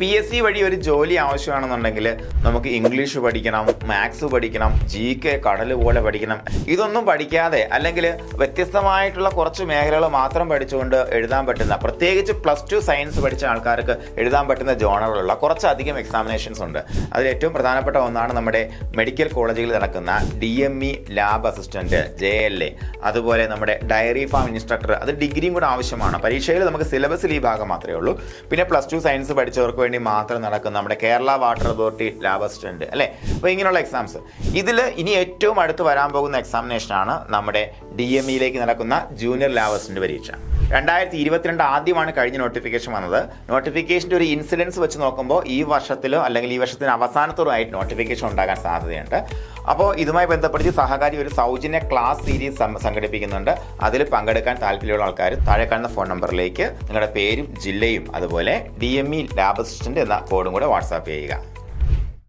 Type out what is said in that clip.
PSC വഴി ഒരു ജോലി ആവശ്യമാണെന്നുണ്ടെങ്കിൽ നമുക്ക് ഇംഗ്ലീഷ് പഠിക്കണം, മാത്സ് പഠിക്കണം, GK കടൽ പോലെ പഠിക്കണം. ഇതൊന്നും പഠിക്കാതെ അല്ലെങ്കിൽ വ്യത്യസ്തമായിട്ടുള്ള കുറച്ച് മേഖലകൾ മാത്രം പഠിച്ചുകൊണ്ട് എഴുതാൻ പറ്റുന്ന, പ്രത്യേകിച്ച് +2 സയൻസ് പഠിച്ച ആൾക്കാർക്ക് എഴുതാൻ പറ്റുന്ന ജോണറുകളുള്ള കുറച്ചധികം എക്സാമിനേഷൻസ് ഉണ്ട്. അതിൽ ഏറ്റവും പ്രധാനപ്പെട്ട ഒന്നാണ് നമ്മുടെ മെഡിക്കൽ കോളേജുകളിൽ നടക്കുന്ന DME ലാബ് അസിസ്റ്റന്റ്, JLA, അതുപോലെ നമ്മുടെ ഡയറി ഫാം ഇൻസ്ട്രക്ടർ. അത് ഡിഗ്രിയും കൂടെ ആവശ്യമാണ്. പരീക്ഷയിൽ നമുക്ക് സിലബസിൽ ഈ ഭാഗം മാത്രമേ ഉള്ളൂ. പിന്നെ +2 സയൻസ് പഠിച്ചവർക്ക് വേണ്ടി മാത്രം നടക്കുന്ന നമ്മുടെ Kerala water authority lab assistant അല്ലേ. അപ്പോൾ ഇങ്ങനെയുള്ള എക്സാംസ്. ഇതിൽ ഇനി ഏറ്റവും അടുത്ത് വരാൻ പോകുന്ന എക്സാമിനേഷനാണ് നമ്മുടെ DMEയിലേക്ക് നടക്കുന്ന ജൂനിയർ ലാബ് അസിസ്റ്റന്റ് പരീക്ഷ. 2022 ആദ്യമാണ് കഴിഞ്ഞ നോട്ടിഫിക്കേഷൻ വന്നത്. നോട്ടിഫിക്കേഷൻ്റെ ഒരു ഇൻസിഡൻസ് വെച്ച് നോക്കുമ്പോൾ ഈ വർഷത്തിലോ അല്ലെങ്കിൽ ഈ വർഷത്തിന് അവസാനത്തോടോ ആയിട്ട് നോട്ടിഫിക്കേഷൻ ഉണ്ടാകാൻ സാധ്യതയുണ്ട്. അപ്പോൾ ഇതുമായി ബന്ധപ്പെടുത്തി സഹകാരി ഒരു സൗജന്യ ക്ലാസ് സീരീസ് സംഘടിപ്പിക്കുന്നുണ്ട്. അതിൽ പങ്കെടുക്കാൻ താല്പര്യമുള്ള ആൾക്കാർ താഴെ കാണുന്ന ഫോൺ നമ്പറിലേക്ക് നിങ്ങളുടെ പേരും ജില്ലയും അതുപോലെ DME ലാബ് അസിസ്റ്റന്റ് എന്ന കോഡും കൂടെ വാട്സാപ്പ് ചെയ്യുക.